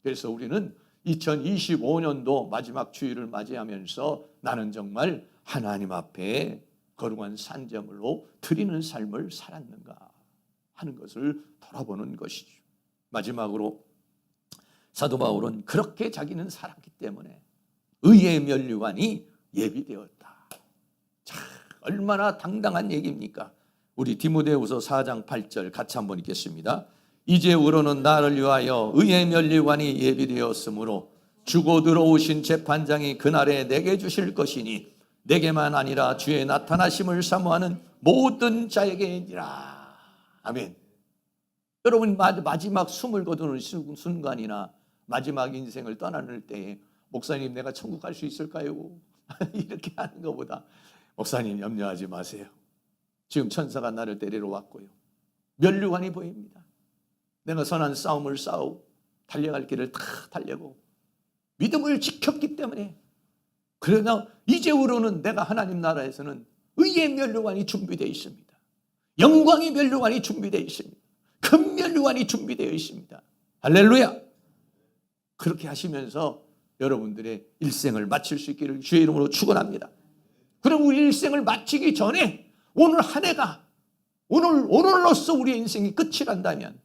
그래서 우리는 2025년도 마지막 주일을 맞이하면서 나는 정말 하나님 앞에 거룩한 산 제물로 드리는 삶을 살았는가 하는 것을 돌아보는 것이죠. 마지막으로 사도 바울은 그렇게 자기는 살았기 때문에 의의 면류관이 예비되었다. 자, 얼마나 당당한 얘기입니까? 우리 디모데후서 4장 8절 같이 한번 읽겠습니다. 이제후로는 나를 위하여 의의 면류관이 예비되었으므로 주고 들어오신 재판장이 그날에 내게 주실 것이니 내게만 아니라 주의 나타나심을 사모하는 모든 자에게니라. 아멘. 여러분, 마지막 숨을 거두는 순간이나 마지막 인생을 떠나는 때에 목사님 내가 천국 갈 수 있을까요? 이렇게 하는 것보다 목사님 염려하지 마세요. 지금 천사가 나를 데리러 왔고요. 면류관이 보입니다. 내가 선한 싸움을 싸우고 달려갈 길을 다 달려고 믿음을 지켰기 때문에, 그러나 이제후로는 내가 하나님 나라에서는 의의 면류관이 준비되어 있습니다. 영광의 면류관이 준비되어 있습니다. 큰 면류관이 준비되어 있습니다. 할렐루야. 그렇게 하시면서 여러분들의 일생을 마칠 수 있기를 주의 이름으로 축원합니다. 그럼 우리 일생을 마치기 전에 오늘 한 해가 오늘로써 우리의 인생이 끝이 난다면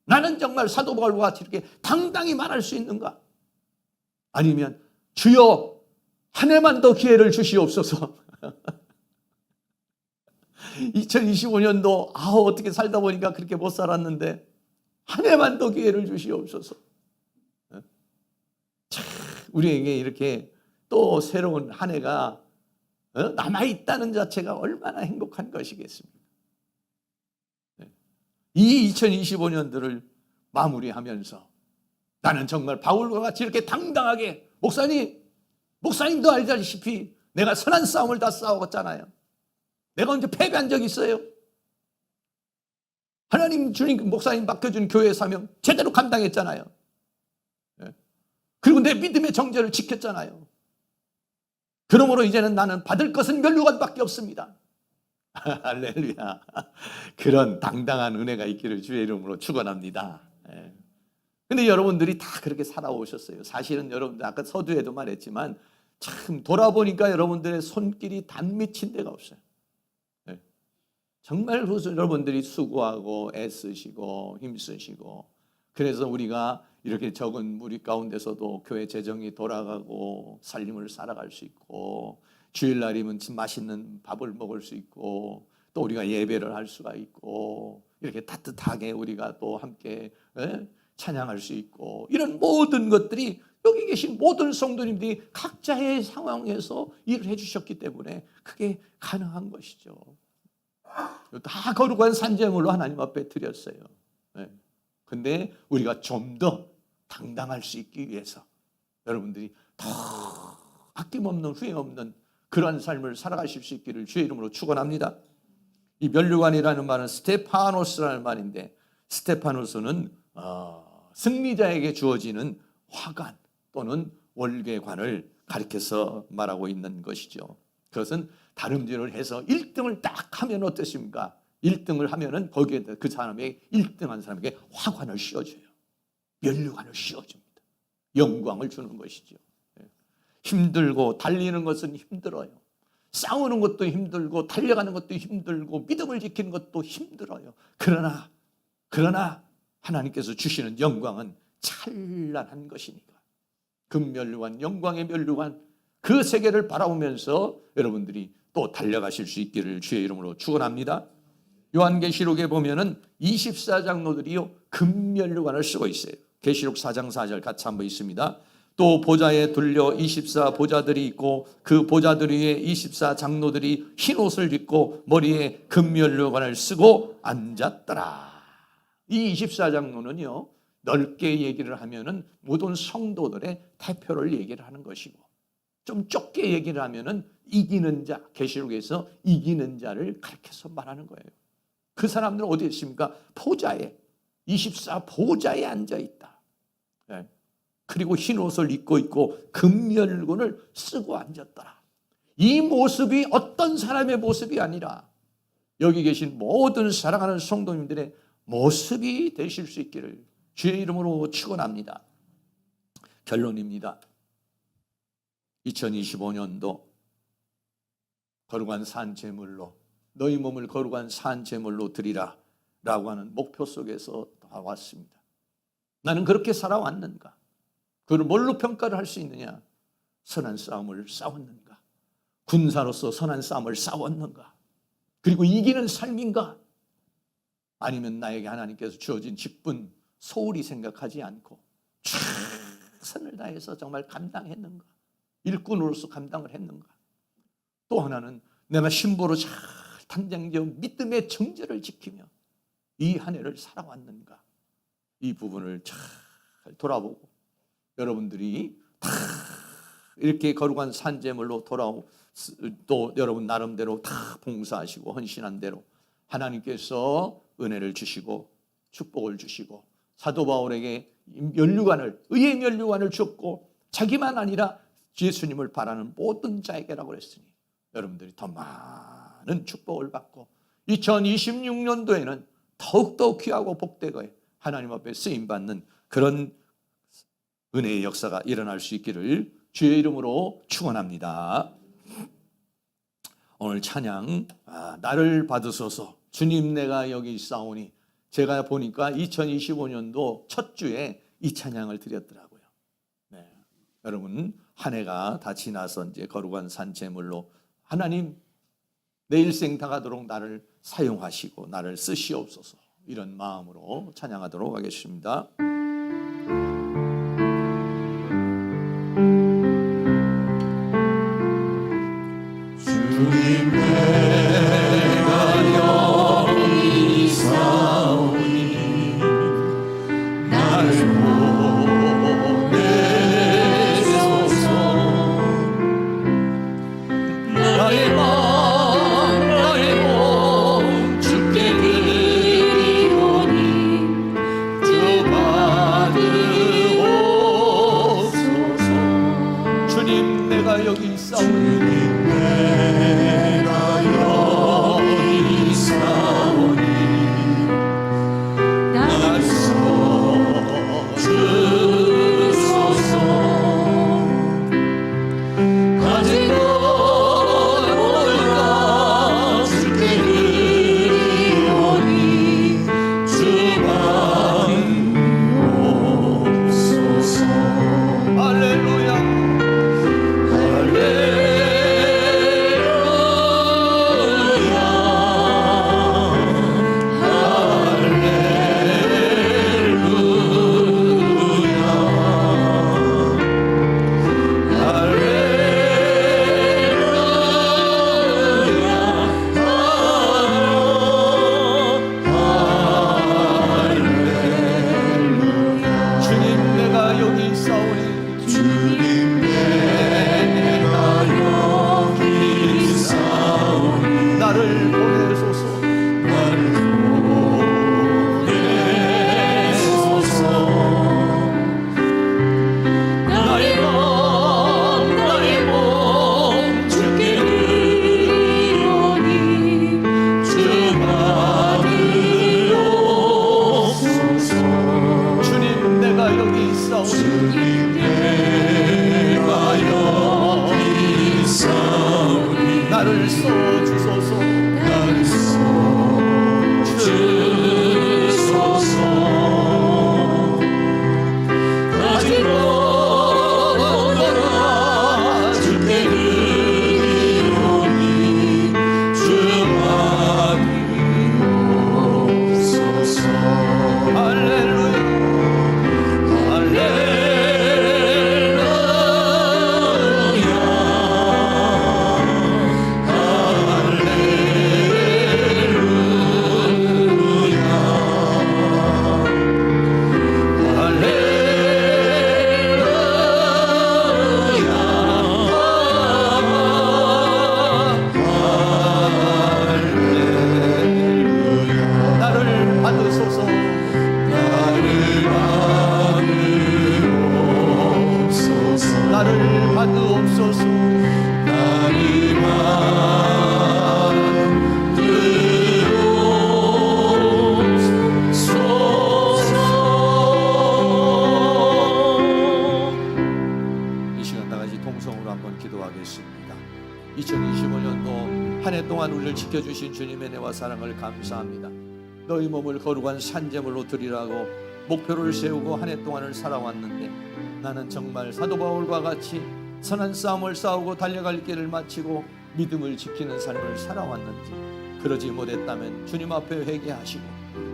나는 정말 사도 바울과 같이 이렇게 당당히 말할 수 있는가? 아니면 주여 한 해만 더 기회를 주시옵소서. 2025년도 어떻게 살다 보니까 그렇게 못 살았는데 한 해만 더 기회를 주시옵소서. 우리에게 이렇게 또 새로운 한 해가 남아있다는 자체가 얼마나 행복한 것이겠습니까? 이 2025년도를 마무리하면서 나는 정말 바울과 같이 이렇게 당당하게 목사님도 알다시피 내가 선한 싸움을 다 싸웠잖아요. 내가 언제 패배한 적 있어요? 하나님 주님 목사님 맡겨준 교회 사명 제대로 감당했잖아요. 그리고 내 믿음의 정죄를 지켰잖아요. 그러므로 이제는 나는 받을 것은 면류관밖에 없습니다. 할렐루야. 그런 당당한 은혜가 있기를 주의 이름으로 축원합니다. 근데 여러분들이 다 그렇게 살아오셨어요. 사실은 여러분들 아까 서두에도 말했지만 참 돌아보니까 여러분들의 손길이 단미친 데가 없어요. 정말 여러분들이 수고하고 애쓰시고 힘쓰시고, 그래서 우리가 이렇게 적은 무리 가운데서도 교회 재정이 돌아가고 살림을 살아갈 수 있고, 주일날이면 맛있는 밥을 먹을 수 있고, 또 우리가 예배를 할 수가 있고, 이렇게 따뜻하게 우리가 또 함께 찬양할 수 있고, 이런 모든 것들이 여기 계신 모든 성도님들이 각자의 상황에서 일을 해주셨기 때문에 그게 가능한 것이죠. 다 거룩한 산재물로 하나님 앞에 드렸어요. 근데 우리가 좀 더 당당할 수 있기 위해서 여러분들이 더 아낌없는 후회 없는 그러한 삶을 살아가실 수 있기를 주의 이름으로 축원합니다. 이 면류관이라는 말은 스테파노스라는 말인데, 스테파노스는 승리자에게 주어지는 화관 또는 월계관을 가리켜서 말하고 있는 것이죠. 그것은 다름질을 해서 1등을 딱 하면 어떻습니까? 1등을 하면은 거기에 그 사람의 1등한 사람에게 화관을 씌워줘요. 면류관을 씌워줍니다. 영광을 주는 것이죠. 힘들고 달리는 것은 힘들어요. 싸우는 것도 힘들고 달려가는 것도 힘들고 믿음을 지키는 것도 힘들어요. 그러나 하나님께서 주시는 영광은 찬란한 것이니까, 금면류관, 영광의 면류관, 그 세계를 바라보면서 여러분들이 또 달려가실 수 있기를 주의 이름으로 축원합니다. 요한계시록에 보면은 24장로들이요 금면류관을 쓰고 있어요. 계시록 4장 4절 같이 한번 있습니다. 또 보좌에 둘려 24보좌들이 있고 그 보좌들 위에 24장로들이 흰 옷을 입고 머리에 금면류관을 쓰고 앉았더라. 이 24장로는요 넓게 얘기를 하면은 모든 성도들의 대표를 얘기를 하는 것이고, 좀 좁게 얘기를 하면은 이기는 자, 계시록에서 이기는 자를 가리켜서 말하는 거예요. 그 사람들은 어디 있습니까? 보좌에, 24보좌에 앉아 있다. 그리고 흰 옷을 입고 있고 금면류관을 쓰고 앉았더라. 이 모습이 어떤 사람의 모습이 아니라 여기 계신 모든 사랑하는 성도님들의 모습이 되실 수 있기를 주의 이름으로 축원합니다. 결론입니다. 2025년도 거룩한 산제물로, 너희 몸을 거룩한 산제물로 드리라 라고 하는 목표 속에서 나왔습니다. 나는 그렇게 살아왔는가? 그걸 뭘로 평가를 할 수 있느냐? 선한 싸움을 싸웠는가? 군사로서 선한 싸움을 싸웠는가? 그리고 이기는 삶인가? 아니면 나에게 하나님께서 주어진 직분, 소홀히 생각하지 않고 최선을 다해서 정말 감당했는가? 일꾼으로서 감당을 했는가? 또 하나는 내가 신부로 잘 탄생되어 믿음의 정죄를 지키며 이 한 해를 살아왔는가? 이 부분을 잘 돌아보고 여러분들이 다 이렇게 거룩한 산제물로 돌아오고 또 여러분 나름대로 다 봉사하시고 헌신한 대로 하나님께서 은혜를 주시고 축복을 주시고, 사도 바울에게 면류관을, 의의 면류관을 주었고 자기만 아니라 예수님을 바라는 모든 자에게라고 그랬으니 여러분들이 더 많은 축복을 받고 2026년도에는 더욱더 귀하고 복되고 하나님 앞에 쓰임받는 그런 은혜의 역사가 일어날 수 있기를 주의 이름으로 축원합니다. 오늘 찬양 나를 받으소서 주님 내가 여기 있사오니, 제가 보니까 2025년도 첫 주에 이 찬양을 드렸더라고요. 여러분 한 해가 다 지나서 이제 거룩한 산제물로 하나님 내 일생 다가도록 나를 사용하시고 나를 쓰시옵소서, 이런 마음으로 찬양하도록 하겠습니다. 여기 있사오니 내가 여기 있사오니 날 써주소서. 가진 것 올라 주께 드리오니 주만 옵소서. 할렐루야 주님 내가 여기 있사오니 주님 내가 여기 있사오니 나를 보내소서. 나를 보내소서. 나의 몸 주께 드리오니 주만 들옵소서. 주님 내가 여기 있사오니 주님 내가 여기 있사오니 나를 써주소서. 나를 써주소서. 가진 것 올라 주께 드리오니 주만 옵소서. 할렐루야 나를 받으소서. 나를 받으옵소서. 이 시간 다 같이 통성으로 한번 기도하겠습니다. 2025년도 한 해 동안 우리를 지켜주신 주님의 은혜와 사랑을 감사합니다. 너희 몸을 거룩한 산제물로 드리라고 목표를 세우고 한 해 동안을 살아왔는데 나는 정말 사도 바울과 같이 선한 싸움을 싸우고 달려갈 길을 마치고 믿음을 지키는 삶을 살아왔는지 그러지 못했다면 주님 앞에 회개하시고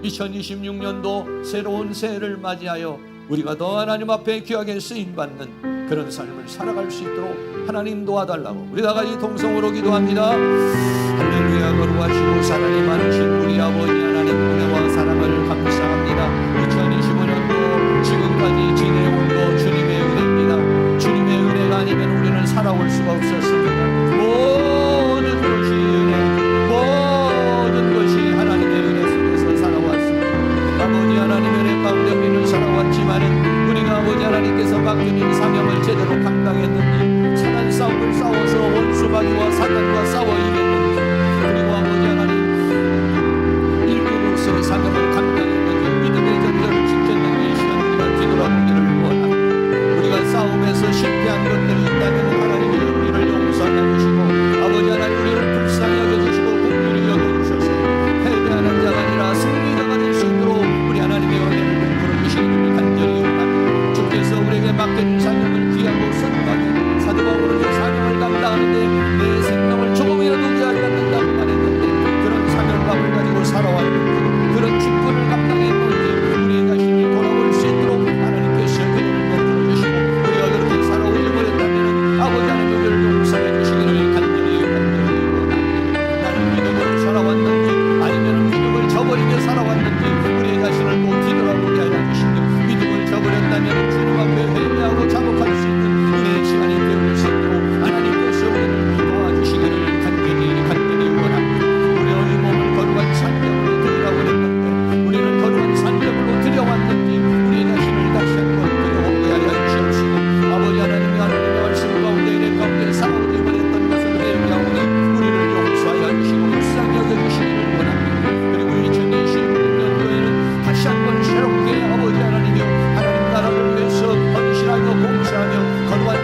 2026년도 새로운 새해를 맞이하여 우리가 더 하나님 앞에 귀하게 쓰임받는 그런 삶을 살아갈 수 있도록 하나님 도와달라고 우리 다 같이 통성으로 기도합니다. 할렐루야. 거룩하시고 사랑이 많으신 우리 아버지 하나님 은혜와 사랑을 감사합니다. 2025년도 지금까지 지내온 거 주님의 은혜입니다. 주님의 은혜가 아니면 우리는 살아올 수가 없었습니다. 모든 것이 은혜, 모든 것이 하나님의 은혜 속에서 살아왔습니다. 아버지 하나님의 은혜 가운데 우리는 살아왔지만은 우리가 아버지 하나님께서 맡겨진 사명을 제대로 감당했는지 선한 싸움을 싸워서 원수마귀와 사단과 싸워 이겼는지 그리고 아버지 하나님 일꾼으로서의 사명을 감당했는지 믿음의 전제를 지켰는지 이 시간 우리가 뒤돌아보기를 원합니다. 우리가 싸움에서 실패한 것들이 있다면 하나님이 우리를 용서하여 주시고 아버지 하나님 우리를 불쌍히 여겨주시고 긍휼히 여겨주셔서 패배하는 자가 아니라 승리자가 될 수 있도록 우리 하나님의 은혜를 베풀어 주시기를 간절히 원합니다. 주께서 우리에게 맡겨진 사명을 귀하고 선하게 사도 바울은 그 사명을 감당하는데 내 생명을 조금이라도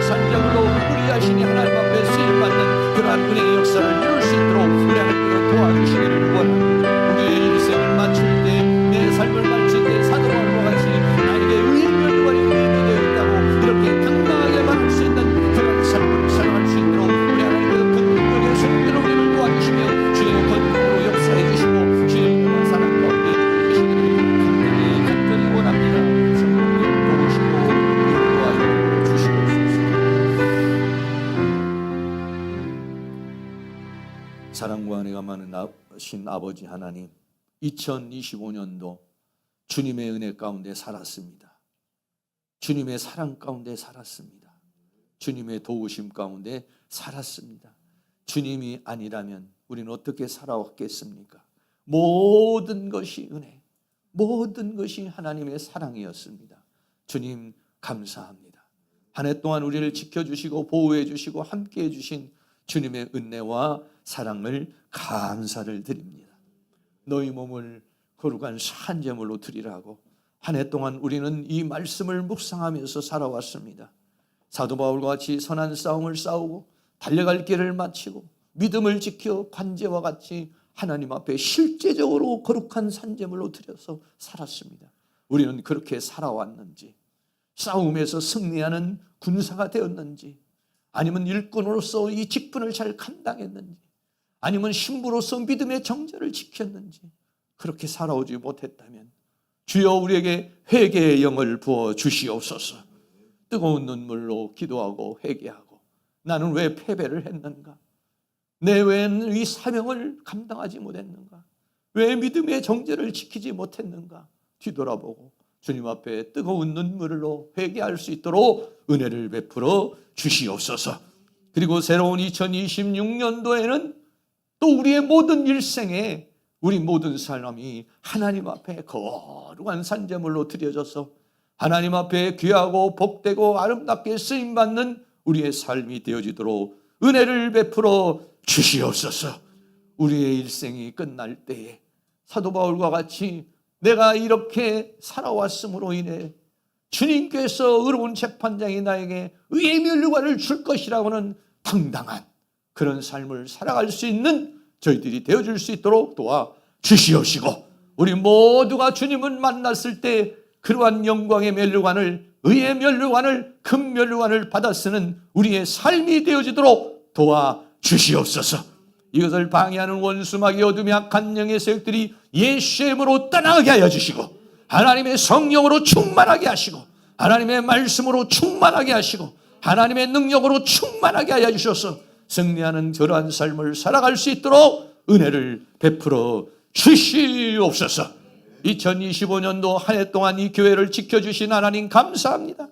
산적으로 우리 자신이 하나님 앞에 쓰임받는 그러한 은혜의 역사를 이룰 수 있도록 우리 하나님께서 도와주시기를 원합니다. 우리의 일생을 마칠 때, 내 삶을 마칠 때 사도 바울과 같이 나에게 의의 면류관이 되어 있다고 이렇게 당당하게 말할 수 있는 그런 삶을 살아갈 수 있도록 우리 하나님께서 긍휼하게 성도로 우리를 도와주시며 주의 권능으로 역사해 주시고 주의 은혜와 사랑 가운데 계시기를 간절히 원합니다. 성령님 도우시고 인도하여 주시옵소서. 사랑과 은혜가 많으신 아버지 하나님, 2025년도 주님의 은혜 가운데 살았습니다. 주님의 사랑 가운데 살았습니다. 주님의 도우심 가운데 살았습니다. 주님이 아니라면 우리는 어떻게 살아왔겠습니까? 모든 것이 은혜, 모든 것이 하나님의 사랑이었습니다. 주님 감사합니다. 한 해 동안 우리를 지켜주시고 보호해 주시고 함께해 주신 주님의 은혜와 사랑을 감사를 드립니다. 너희 몸을 거룩한 산제물로 드리라고 한 해 동안 우리는 이 말씀을 묵상하면서 살아왔습니다. 사도 바울과 같이 선한 싸움을 싸우고 달려갈 길을 마치고 믿음을 지켜 관제와 같이 하나님 앞에 실제적으로 거룩한 산제물로 드려서 살았습니다. 우리는 그렇게 살아왔는지, 싸움에서 승리하는 군사가 되었는지, 아니면 일꾼으로서 이 직분을 잘 감당했는지, 아니면 신부로서 믿음의 정절을 지켰는지, 그렇게 살아오지 못했다면 주여 우리에게 회개의 영을 부어 주시옵소서. 뜨거운 눈물로 기도하고 회개하고 나는 왜 패배를 했는가? 내 외에는 이 사명을 감당하지 못했는가? 왜 믿음의 정절을 지키지 못했는가? 뒤돌아보고 주님 앞에 뜨거운 눈물로 회개할 수 있도록 은혜를 베풀어 주시옵소서. 그리고 새로운 2026년도에는 또 우리의 모든 일생에 우리 모든 사람이 하나님 앞에 거룩한 산제물로 드려져서 하나님 앞에 귀하고 복되고 아름답게 쓰임받는 우리의 삶이 되어지도록 은혜를 베풀어 주시옵소서. 우리의 일생이 끝날 때에 사도 바울과 같이 내가 이렇게 살아왔음으로 인해 주님께서 의로운 재판장이 나에게 의의 면류관을 줄 것이라고는 당당한 그런 삶을 살아갈 수 있는 저희들이 되어줄 수 있도록 도와 주시옵시고, 우리 모두가 주님을 만났을 때 그러한 영광의 면류관을, 의의 면류관을, 금 면류관을 받아 쓰는 우리의 삶이 되어지도록 도와 주시옵소서. 이것을 방해하는 원수마귀 어둠의 악한 영의 세력들이 예수의 이름으로 떠나게 하여 주시고, 하나님의 성령으로 충만하게 하시고, 하나님의 말씀으로 충만하게 하시고, 하나님의 능력으로 충만하게 하여 주셔서 승리하는 저러한 삶을 살아갈 수 있도록 은혜를 베풀어 주시옵소서. 2025년도 한 해 동안 이 교회를 지켜주신 하나님 감사합니다.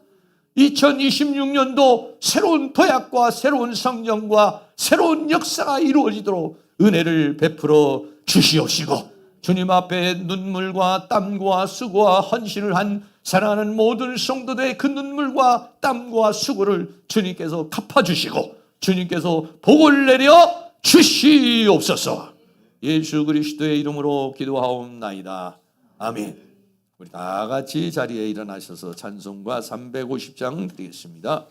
2026년도 새로운 도약과 새로운 성령과 새로운 역사가 이루어지도록 은혜를 베풀어 주시옵시고, 주님 앞에 눈물과 땀과 수고와 헌신을 한 사랑하는 모든 성도들의 그 눈물과 땀과 수고를 주님께서 갚아주시고 주님께서 복을 내려 주시옵소서. 예수 그리스도의 이름으로 기도하옵나이다. 아멘. 우리 다 같이 자리에 일어나셔서 찬송가 350장 드리겠습니다.